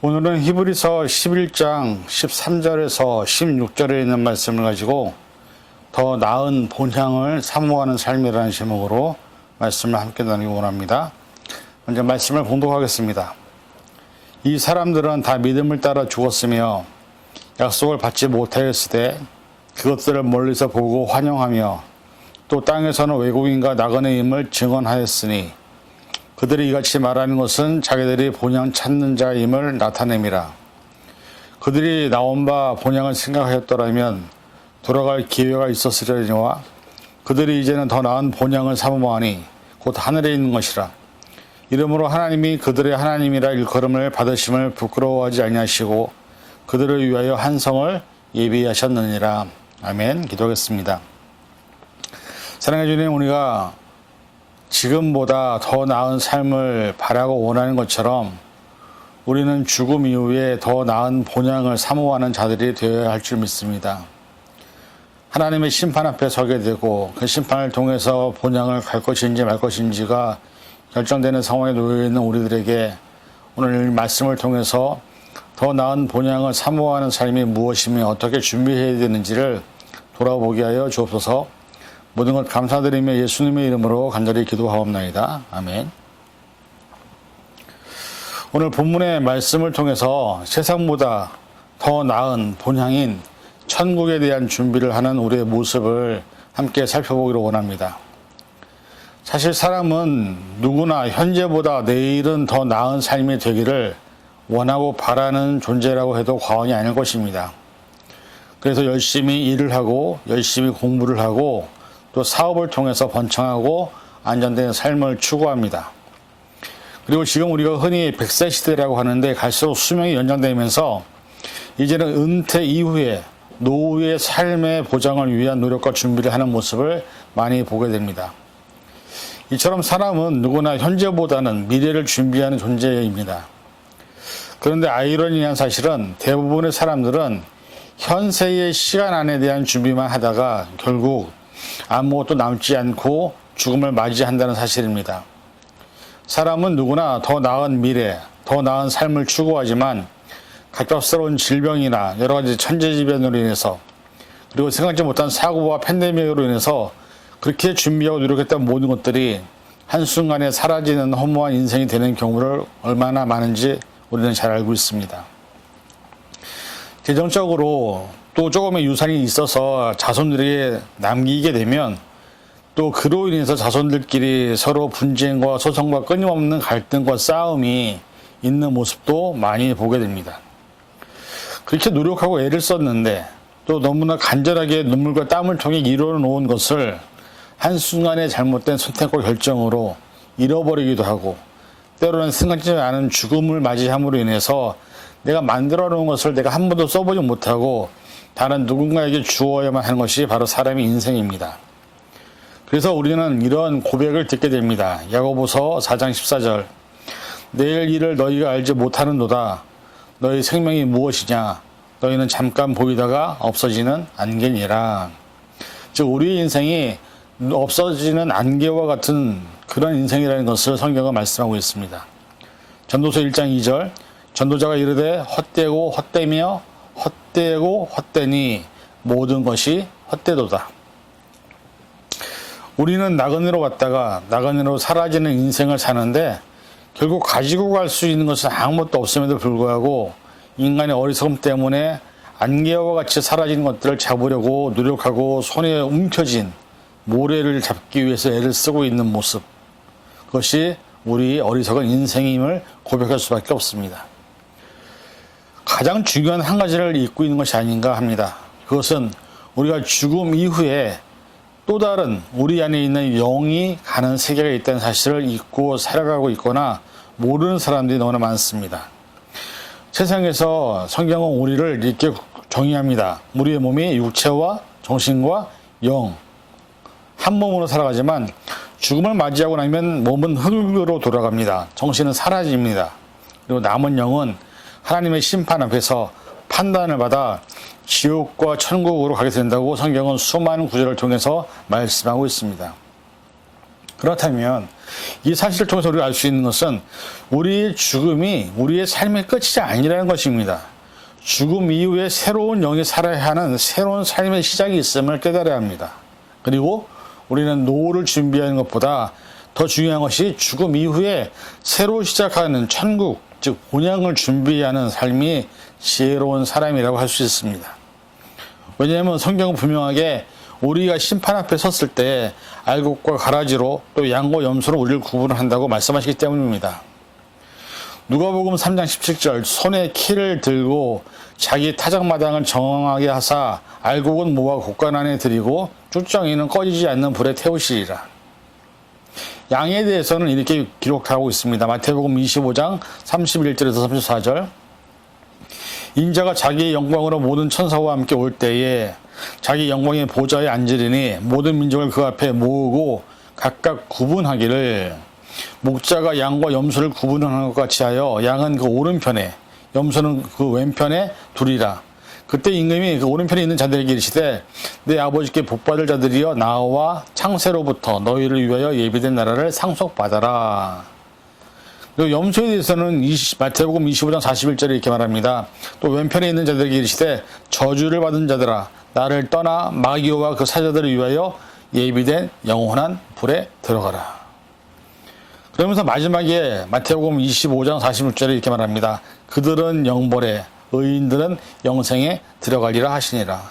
오늘은 히브리서 11장 13절에서 16절에 있는 말씀을 가지고 더 나은 본향을 사모하는 삶이라는 제목으로 말씀을 함께 나누기 원합니다. 먼저 말씀을 봉독하겠습니다. 이 사람들은 다 믿음을 따라 죽었으며 약속을 받지 못하였으되 그것들을 멀리서 보고 환영하며 또 땅에서는 외국인과 나그네임을 증언하였으니 그들이 이같이 말하는 것은 자기들이 본향 찾는 자임을 나타냄이라. 그들이 나온 바 본향을 생각하였더라면 돌아갈 기회가 있었으려니와 그들이 이제는 더 나은 본향을 사모하니 곧 하늘에 있는 것이라. 이러므로 하나님이 그들의 하나님이라 일컬음을 받으심을 부끄러워하지 아니하시고 그들을 위하여 한 성을 예비하셨느니라. 아멘. 기도하겠습니다. 사랑해 주님, 우리가 지금보다 더 나은 삶을 바라고 원하는 것처럼 우리는 죽음 이후에 더 나은 본향을 사모하는 자들이 되어야 할 줄 믿습니다. 하나님의 심판 앞에 서게 되고 그 심판을 통해서 본향을 갈 것인지 말 것인지가 결정되는 상황에 놓여 있는 우리들에게 오늘 말씀을 통해서 더 나은 본향을 사모하는 삶이 무엇이며 어떻게 준비해야 되는지를 돌아보게 하여 주옵소서. 모든 것 감사드리며 예수님의 이름으로 간절히 기도하옵나이다. 아멘. 오늘 본문의 말씀을 통해서 세상보다 더 나은 본향인 천국에 대한 준비를 하는 우리의 모습을 함께 살펴보기를 원합니다. 사실 사람은 누구나 현재보다 내일은 더 나은 삶이 되기를 원하고 바라는 존재라고 해도 과언이 아닐 것입니다. 그래서 열심히 일을 하고 열심히 공부를 하고 또 사업을 통해서 번창하고 안정된 삶을 추구합니다. 그리고 지금 우리가 흔히 100세 시대라고 하는데 갈수록 수명이 연장되면서 이제는 은퇴 이후에 노후의 삶의 보장을 위한 노력과 준비를 하는 모습을 많이 보게 됩니다. 이처럼 사람은 누구나 현재보다는 미래를 준비하는 존재입니다. 그런데 아이러니한 사실은 대부분의 사람들은 현세의 시간 안에 대한 준비만 하다가 결국 아무것도 남지 않고 죽음을 맞이한다는 사실입니다. 사람은 누구나 더 나은 미래, 더 나은 삶을 추구하지만 갑작스러운 질병이나 여러 가지 천재지변으로 인해서 그리고 생각지 못한 사고와 팬데믹으로 인해서 그렇게 준비하고 노력했던 모든 것들이 한순간에 사라지는 허무한 인생이 되는 경우를 얼마나 많은지 우리는 잘 알고 있습니다. 재정적으로 또 조금의 유산이 있어서 자손들에게 남기게 되면 또 그로 인해서 자손들끼리 서로 분쟁과 소송과 끊임없는 갈등과 싸움이 있는 모습도 많이 보게 됩니다. 그렇게 노력하고 애를 썼는데 또 너무나 간절하게 눈물과 땀을 통해 이루어 놓은 것을 한순간에 잘못된 선택과 결정으로 잃어버리기도 하고 때로는 생각지 않은 죽음을 맞이함으로 인해서 내가 만들어 놓은 것을 내가 한 번도 써보지 못하고 다른 누군가에게 주어야만 하는 것이 바로 사람의 인생입니다. 그래서 우리는 이런 고백을 듣게 됩니다. 야고보서 4장 14절 내일 일을 너희가 알지 못하는도다. 너희 생명이 무엇이냐? 너희는 잠깐 보이다가 없어지는 안개니라. 즉 우리의 인생이 없어지는 안개와 같은 그런 인생이라는 것을 성경은 말씀하고 있습니다. 전도서 1장 2절 전도자가 이르되 헛되고 헛되며 헛되고 헛되니 모든 것이 헛되도다. 우리는 나그네로 왔다가 나그네로 사라지는 인생을 사는데 결국 가지고 갈 수 있는 것은 아무것도 없음에도 불구하고 인간의 어리석음 때문에 안개와 같이 사라진 것들을 잡으려고 노력하고 손에 움켜진 모래를 잡기 위해서 애를 쓰고 있는 모습, 그것이 우리 어리석은 인생임을 고백할 수밖에 없습니다. 가장 중요한 한 가지를 잊고 있는 것이 아닌가 합니다. 그것은 우리가 죽음 이후에 또 다른 우리 안에 있는 영이 가는 세계가 있다는 사실을 잊고 살아가고 있거나 모르는 사람들이 너무나 많습니다. 세상에서 성경은 우리를 이렇게 정의합니다. 우리의 몸이 육체와 정신과 영, 한 몸으로 살아가지만 죽음을 맞이하고 나면 몸은 흙으로 돌아갑니다. 정신은 사라집니다. 그리고 남은 영은 하나님의 심판 앞에서 판단을 받아 지옥과 천국으로 가게 된다고 성경은 수많은 구절을 통해서 말씀하고 있습니다. 그렇다면 이 사실을 통해서 우리가 알 수 있는 것은 우리의 죽음이 우리의 삶의 끝이 아니라는 것입니다. 죽음 이후에 새로운 영이 살아야 하는 새로운 삶의 시작이 있음을 깨달아야 합니다. 그리고 우리는 노후를 준비하는 것보다 더 중요한 것이 죽음 이후에 새로 시작하는 천국, 즉 본향을 준비하는 삶이 지혜로운 사람이라고 할 수 있습니다. 왜냐하면 성경은 분명하게 우리가 심판 앞에 섰을 때 알곡과 가라지로 또 양과 염소로 우리를 구분한다고 말씀하시기 때문입니다. 누가복음 3장 17절 손에 키를 들고 자기 타작마당을 정하게 하사 알곡은 모아 곡간 안에 들이고 쭉정이는 꺼지지 않는 불에 태우시리라. 양에 대해서는 이렇게 기록하고 있습니다. 마태복음 25장 31절에서 34절 인자가 자기의 영광으로 모든 천사와 함께 올 때에 자기 영광의 보좌에 앉으리니 모든 민족을 그 앞에 모으고 각각 구분하기를 목자가 양과 염소를 구분하는 것 같이 하여 양은 그 오른편에 염소는 그 왼편에 두리라. 그때 임금이 그 오른편에 있는 자들에게 이르시되 내 아버지께 복받을 자들이여 나와 창세로부터 너희를 위하여 예비된 나라를 상속받아라. 염소에 대해서는 마태복음 25장 41절에 이렇게 말합니다. 또 왼편에 있는 자들에게 이르시되 저주를 받은 자들아 나를 떠나 마귀와 그 사자들을 위하여 예비된 영원한 불에 들어가라. 그러면서 마지막에 마태복음 25장 46절에 이렇게 말합니다. 그들은 영벌에 의인들은 영생에 들어가리라 하시니라.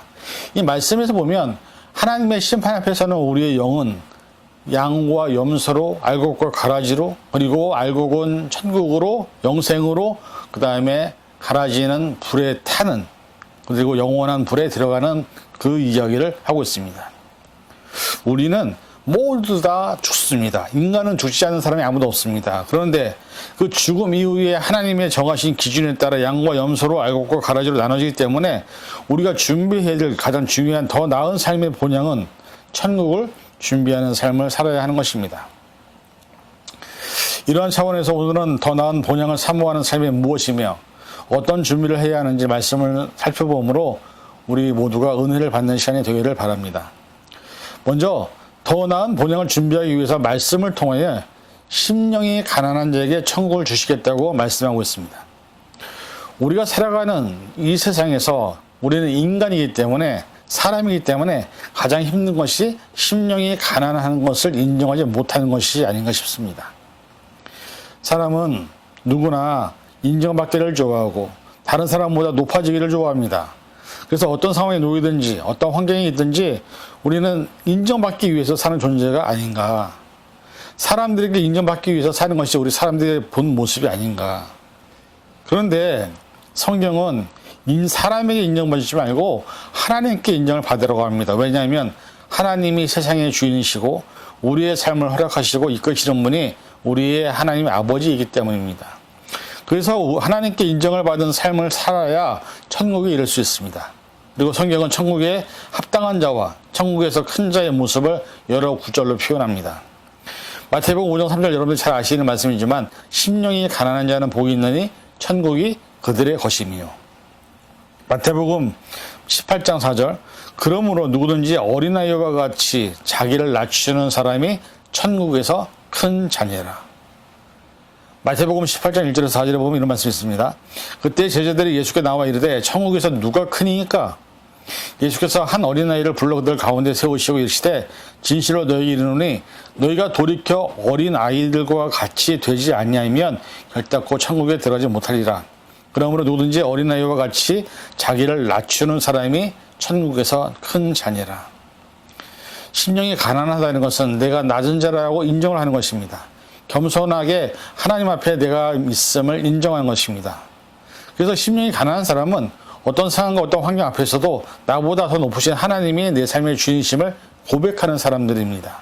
이 말씀에서 보면 하나님의 심판 앞에서는 우리의 영은 양과 염소로 알곡과 가라지로 그리고 알곡은 천국으로 영생으로 그 다음에 가라지는 불에 타는 그리고 영원한 불에 들어가는 그 이야기를 하고 있습니다. 우리는 모두 다 죽습니다. 인간은 죽지 않는 사람이 아무도 없습니다. 그런데 그 죽음 이후에 하나님의 정하신 기준에 따라 양과 염소로 알곡과 가라지로 나눠지기 때문에 우리가 준비해야 될 가장 중요한 더 나은 삶의 본향은 천국을 준비하는 삶을 살아야 하는 것입니다. 이러한 차원에서 오늘은 더 나은 본향을 사모하는 삶이 무엇이며 어떤 준비를 해야 하는지 말씀을 살펴보므로 우리 모두가 은혜를 받는 시간이 되기를 바랍니다. 먼저 더 나은 본향을 준비하기 위해서 말씀을 통하여 심령이 가난한 자에게 천국을 주시겠다고 말씀하고 있습니다. 우리가 살아가는 이 세상에서 우리는 인간이기 때문에 사람이기 때문에 가장 힘든 것이 심령이 가난한 것을 인정하지 못하는 것이 아닌가 싶습니다. 사람은 누구나 인정받기를 좋아하고 다른 사람보다 높아지기를 좋아합니다. 그래서 어떤 상황에 놓이든지 어떤 환경이 있든지 우리는 인정받기 위해서 사는 존재가 아닌가. 사람들에게 인정받기 위해서 사는 것이 우리 사람들의 본 모습이 아닌가. 그런데 성경은 사람에게 인정받지 말고 하나님께 인정을 받으라고 합니다. 왜냐하면 하나님이 세상의 주인이시고 우리의 삶을 허락하시고 이끄시는 분이 우리의 하나님의 아버지이기 때문입니다. 그래서 하나님께 인정을 받은 삶을 살아야 천국에 이를 수 있습니다. 그리고 성경은 천국에 합당한 자와 천국에서 큰 자의 모습을 여러 구절로 표현합니다. 마태복음 5장 3절 여러분들 잘 아시는 말씀이지만 심령이 가난한 자는 복이 있느니 천국이 그들의 것이며 마태복음 18장 4절 그러므로 누구든지 어린아이와 같이 자기를 낮추는 사람이 천국에서 큰 자녀라. 마태복음 18장 1절에서 4절에 보면 이런 말씀이 있습니다. 그때 제자들이 예수께 나와 이르되 천국에서 누가 크니까? 예수께서 한 어린아이를 불러 그들 가운데 세우시고 이르시되 진실로 너희에게 이르노니 너희가 돌이켜 어린아이들과 같이 되지 아니하면 결단코 천국에 들어가지 못하리라. 그러므로 누구든지 어린아이와 같이 자기를 낮추는 사람이 천국에서 큰 자녀라. 심령이 가난하다는 것은 내가 낮은 자라고 인정을 하는 것입니다. 겸손하게 하나님 앞에 내가 있음을 인정하는 것입니다. 그래서 심령이 가난한 사람은 어떤 상황과 어떤 환경 앞에서도 나보다 더 높으신 하나님이 내 삶의 주인심을 고백하는 사람들입니다.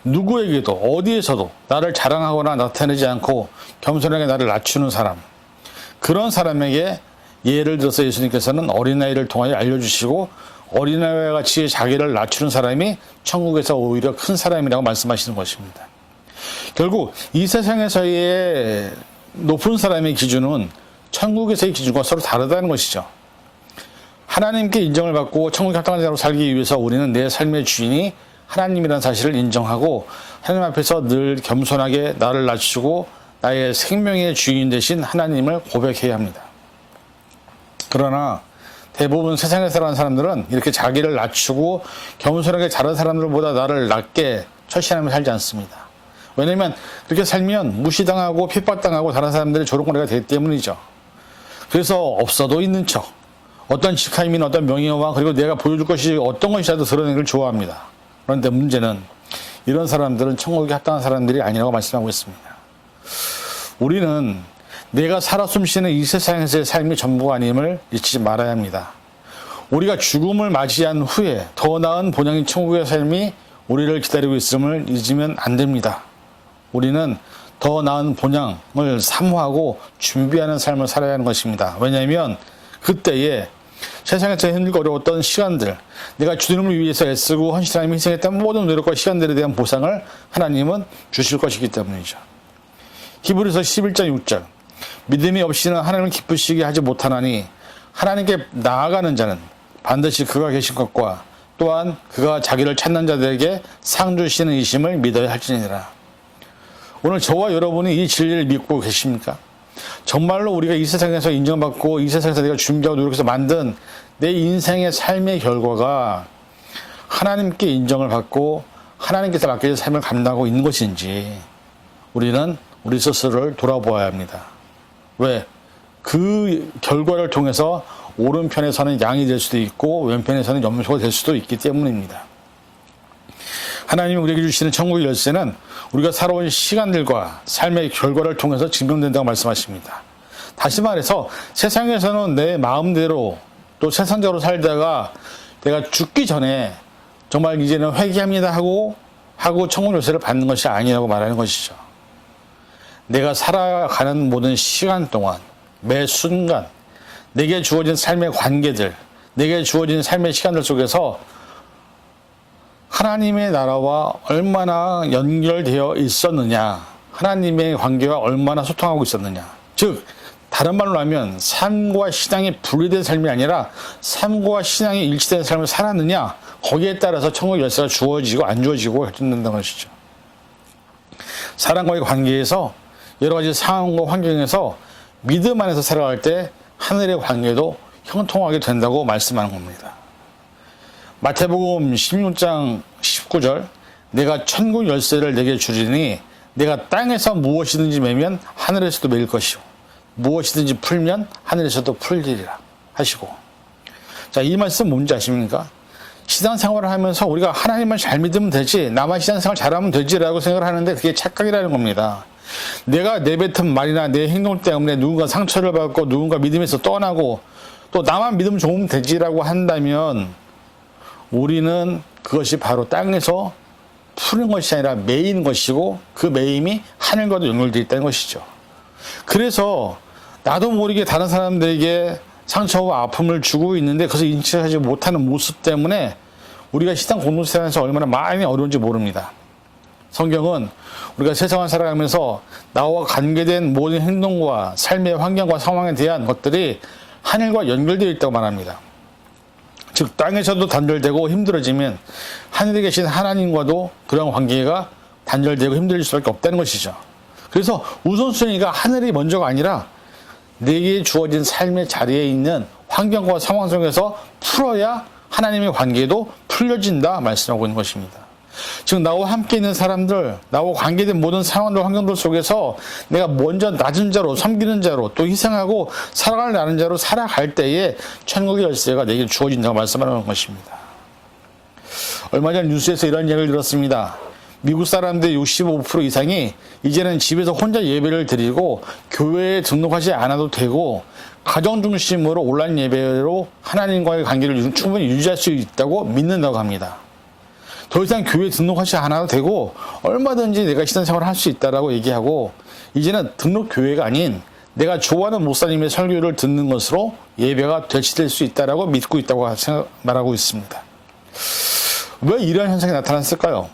누구에게도 어디에서도 나를 자랑하거나 나타내지 않고 겸손하게 나를 낮추는 사람, 그런 사람에게 예를 들어서 예수님께서는 어린아이를 통하여 알려주시고 어린아이와 같이 자기를 낮추는 사람이 천국에서 오히려 큰 사람이라고 말씀하시는 것입니다. 결국 이 세상에서의 높은 사람의 기준은 천국에서의 기준과 서로 다르다는 것이죠. 하나님께 인정을 받고 천국에 합당한 자로 살기 위해서 우리는 내 삶의 주인이 하나님이라는 사실을 인정하고 하나님 앞에서 늘 겸손하게 나를 낮추고 나의 생명의 주인 되신 하나님을 고백해야 합니다. 그러나 대부분 세상에 살아가는 사람들은 이렇게 자기를 낮추고 겸손하게 다른 사람들보다 나를 낮게 철시하며 살지 않습니다. 왜냐하면 그렇게 살면 무시당하고 핍박당하고 다른 사람들의 조롱거리가 되기 때문이죠. 그래서 없어도 있는 척, 어떤 직함이나 어떤 명예와 그리고 내가 보여줄 것이 어떤 것이라도 드러내는 걸 좋아합니다. 그런데 문제는 이런 사람들은 천국에 합당한 사람들이 아니라고 말씀하고 있습니다. 우리는 내가 살아 숨쉬는 이 세상에서의 삶이 전부가 아님을 잊지 말아야 합니다. 우리가 죽음을 맞이한 후에 더 나은 본향인 천국의 삶이 우리를 기다리고 있음을 잊으면 안 됩니다. 우리는 더 나은 본향을 사모하고 준비하는 삶을 살아야 하는 것입니다. 왜냐하면 그때에 세상에서 힘들고 어려웠던 시간들, 내가 주님을 위해서 애쓰고 헌신하며 희생했던 모든 노력과 시간들에 대한 보상을 하나님은 주실 것이기 때문이죠. 히브리서 11장 6절, 믿음이 없이는 하나님을 기쁘시게 하지 못하나니 하나님께 나아가는 자는 반드시 그가 계신 것과 또한 그가 자기를 찾는 자들에게 상 주시는 이심을 믿어야 할지니라. 오늘 저와 여러분이 이 진리를 믿고 계십니까? 정말로 우리가 이 세상에서 인정받고 이 세상에서 내가 준비하고 노력해서 만든 내 인생의 삶의 결과가 하나님께 인정을 받고 하나님께서 맡겨진 삶을 감당하고 있는 것인지 우리는 우리 스스로를 돌아보아야 합니다. 왜? 그 결과를 통해서 오른편에서는 양이 될 수도 있고 왼편에서는 염소가 될 수도 있기 때문입니다. 하나님이 우리에게 주시는 천국의 열쇠는 우리가 살아온 시간들과 삶의 결과를 통해서 증명된다고 말씀하십니다. 다시 말해서 세상에서는 내 마음대로 또 세상적으로 살다가 내가 죽기 전에 정말 이제는 회개합니다 하고 천국 열쇠를 받는 것이 아니라고 말하는 것이죠. 내가 살아가는 모든 시간 동안 매 순간 내게 주어진 삶의 관계들, 내게 주어진 삶의 시간들 속에서 하나님의 나라와 얼마나 연결되어 있었느냐, 하나님의 관계와 얼마나 소통하고 있었느냐. 즉 다른 말로 하면 삶과 신앙이 분리된 삶이 아니라 삶과 신앙이 일치된 삶을 살았느냐, 거기에 따라서 천국 열쇠가 주어지고 안 주어지고 결정된다는 것이죠. 사람과의 관계에서 여러 가지 상황과 환경에서 믿음 안에서 살아갈 때 하늘의 관계도 형통하게 된다고 말씀하는 겁니다. 마태복음 16장 19절, 내가 천국 열쇠를 내게 주리니 내가 땅에서 무엇이든지 매면 하늘에서도 매일 것이요 무엇이든지 풀면 하늘에서도 풀리리라 하시고, 자, 이 말씀 뭔지 아십니까? 신앙생활을 하면서 우리가 하나님만 잘 믿으면 되지, 나만 신앙생활 잘하면 되지라고 생각을 하는데 그게 착각이라는 겁니다. 내가 내뱉은 말이나 내 행동 때문에 누군가 상처를 받고 누군가 믿음에서 떠나고 또 나만 믿으면 좋으면 되지라고 한다면 우리는 그것이 바로 땅에서 푸는 것이 아니라 매이는 것이고 그 매임이 하늘과도 연결되어 있다는 것이죠. 그래서 나도 모르게 다른 사람들에게 상처와 아픔을 주고 있는데 그것을 인식하지 못하는 모습 때문에 우리가 신앙 공동체에서 얼마나 많이 어려운지 모릅니다. 성경은 우리가 세상을 살아가면서 나와 관계된 모든 행동과 삶의 환경과 상황에 대한 것들이 하늘과 연결되어 있다고 말합니다. 즉 땅에서도 단절되고 힘들어지면 하늘에 계신 하나님과도 그런 관계가 단절되고 힘들어질 수밖에 없다는 것이죠. 그래서 우선순위가 하늘이 먼저가 아니라 내게 주어진 삶의 자리에 있는 환경과 상황 속에서 풀어야 하나님의 관계도 풀려진다 말씀하고 있는 것입니다. 즉 나와 함께 있는 사람들, 나와 관계된 모든 상황들, 환경들 속에서 내가 먼저 낮은 자로, 섬기는 자로, 또 희생하고 살아갈 나는 자로 살아갈 때에 천국의 열쇠가 내게 주어진다고 말씀하는 것입니다. 얼마 전 뉴스에서 이런 이야기를 들었습니다. 미국 사람들 65% 이상이 이제는 집에서 혼자 예배를 드리고 교회에 등록하지 않아도 되고 가정 중심으로 온라인 예배로 하나님과의 관계를 충분히 유지할 수 있다고 믿는다고 합니다. 더 이상 교회에 등록하지 않아도 되고 얼마든지 내가 신앙생활을 할 수 있다라고 얘기하고 이제는 등록 교회가 아닌 내가 좋아하는 목사님의 설교를 듣는 것으로 예배가 대체될 수 있다라고 믿고 있다고 말하고 있습니다. 왜 이런 현상이 나타났을까요?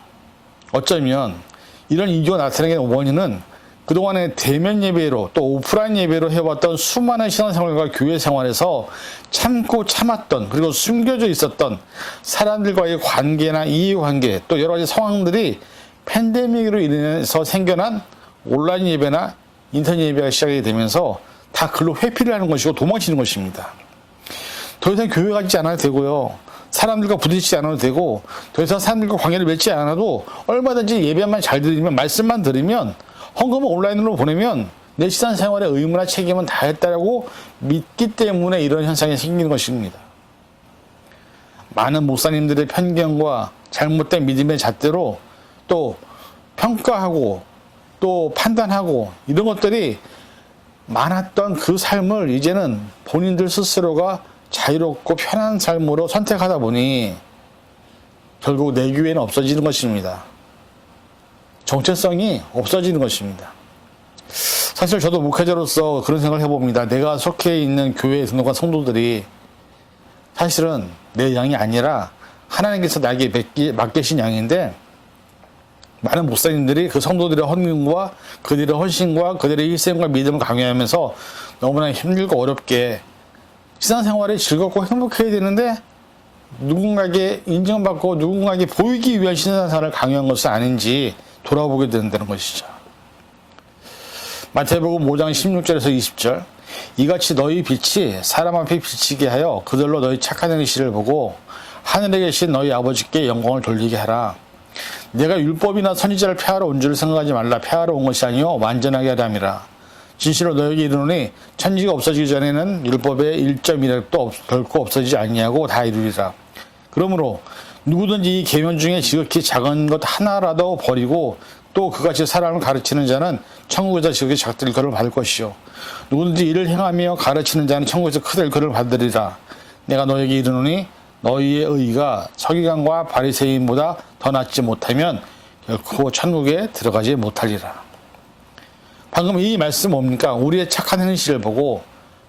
어쩌면 이런 이유가 나타나게 된 원인은 그동안에 대면 예배로 또 오프라인 예배로 해왔던 수많은 신앙생활과 교회 생활에서 참고 참았던 그리고 숨겨져 있었던 사람들과의 관계나 이해관계 또 여러 가지 상황들이 팬데믹으로 인해서 생겨난 온라인 예배나 인터넷 예배가 시작이 되면서 다 글로 회피를 하는 것이고 도망치는 것입니다. 더 이상 교회 가지 않아도 되고요. 사람들과 부딪히지 않아도 되고 더 이상 사람들과 관계를 맺지 않아도 얼마든지 예배만 잘 드리면 말씀만 들으면 헌금을 온라인으로 보내면 내 신앙생활의 의무나 책임은 다 했다라고 믿기 때문에 이런 현상이 생기는 것입니다. 많은 목사님들의 편견과 잘못된 믿음의 잣대로 또 평가하고 또 판단하고 이런 것들이 많았던 그 삶을 이제는 본인들 스스로가 자유롭고 편한 삶으로 선택하다 보니 결국 내 교회는 없어지는 것입니다. 정체성이 없어지는 것입니다. 사실 저도 목회자로서 그런 생각을 해봅니다. 내가 속해 있는 교회에 등록한 성도들이 사실은 내 양이 아니라 하나님께서 나에게 맡기신 양인데 많은 목사님들이 그 성도들의 헌금과 그들의 헌신과 그들의 희생과 믿음을 강요하면서 너무나 힘들고 어렵게 신앙생활이 즐겁고 행복해야 되는데 누군가에게 인정받고 누군가에게 보이기 위한 신앙생활을 강요한 것은 아닌지 돌아보게 된다는 것이죠. 마태복음 5장 16절에서 20절 이같이 너희 빛이 사람 앞에 비치게 하여 그들로 너희 착한 행실을 보고 하늘에 계신 너희 아버지께 영광을 돌리게 하라. 내가 율법이나 선지자를 폐하러 온 줄 생각하지 말라. 폐하러 온 것이 아니요 완전하게 하려 함이라. 진실로 너에게 이르노니 천지가 없어지기 전에는 율법의 1점이라도 결코 없어지지 아니하고 다 이루리라. 그러므로 누구든지 이 계명 중에 지극히 작은 것 하나라도 버리고 또 그같이 사람을 가르치는 자는 천국에서 지극히 작은 일컬을 받을 것이요 누구든지 이를 행하며 가르치는 자는 천국에서 큰 일컬을 받으리라. 내가 너에게 이르노니 너희의 의가 서기관과 바리새인보다 더 낫지 못하면 결코 천국에 들어가지 못하리라. 방금 이 말씀 뭡니까? 우리의 착한 행실을 보고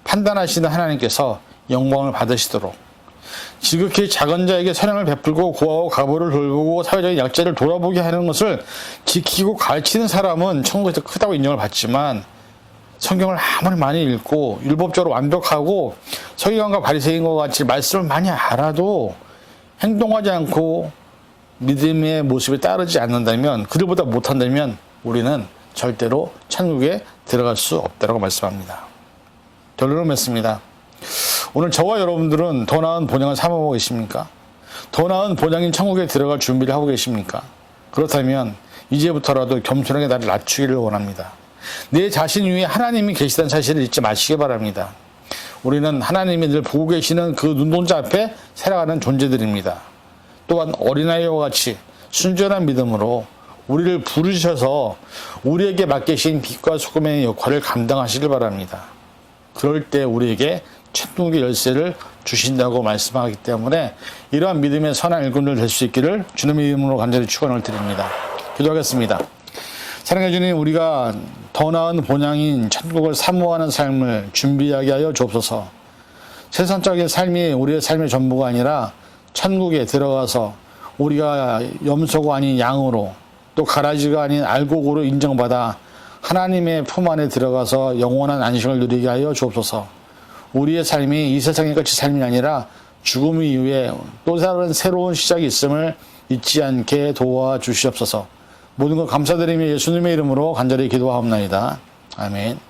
판단하시는 하나님께서 영광을 받으시도록 지극히 작은 자에게 선행을 베풀고 고아와 과부를 돌보고 사회적인 약자를 돌아보게 하는 것을 지키고 가르치는 사람은 천국에서 크다고 인정을 받지만 성경을 아무리 많이 읽고 율법적으로 완벽하고 서기관과 바리새인과 같이 말씀을 많이 알아도 행동하지 않고 믿음의 모습에 따르지 않는다면 그들보다 못한다면 우리는 절대로 천국에 들어갈 수 없다고 말씀합니다. 결론을 맺습니다. 오늘 저와 여러분들은 더 나은 본향을 삼아보고 계십니까? 더 나은 본향인 천국에 들어갈 준비를 하고 계십니까? 그렇다면 이제부터라도 겸손하게 나를 낮추기를 원합니다. 내 자신 위에 하나님이 계시다는 사실을 잊지 마시기 바랍니다. 우리는 하나님이 늘 보고 계시는 그 눈동자 앞에 살아가는 존재들입니다. 또한 어린아이와 같이 순전한 믿음으로 우리를 부르셔서 우리에게 맡기신 빛과 소금의 역할을 감당하시길 바랍니다. 그럴 때 우리에게 천국의 열쇠를 주신다고 말씀하기 때문에 이러한 믿음의 선한 일꾼들 될 수 있기를 주님의 이름으로 간절히 축원을 드립니다. 기도하겠습니다. 사랑해 주님, 우리가 더 나은 본향인 천국을 사모하는 삶을 준비하게 하여 주옵소서. 세상적인 삶이 우리의 삶의 전부가 아니라 천국에 들어가서 우리가 염소가 아닌 양으로 또 가라지가 아닌 알곡으로 인정받아 하나님의 품 안에 들어가서 영원한 안식을 누리게 하여 주옵소서. 우리의 삶이 이 세상의 끝이 삶이 아니라 죽음 이후에 또 다른 새로운 시작이 있음을 잊지 않게 도와주시옵소서. 모든 것 감사드리며 예수님의 이름으로 간절히 기도하옵나이다. 아멘.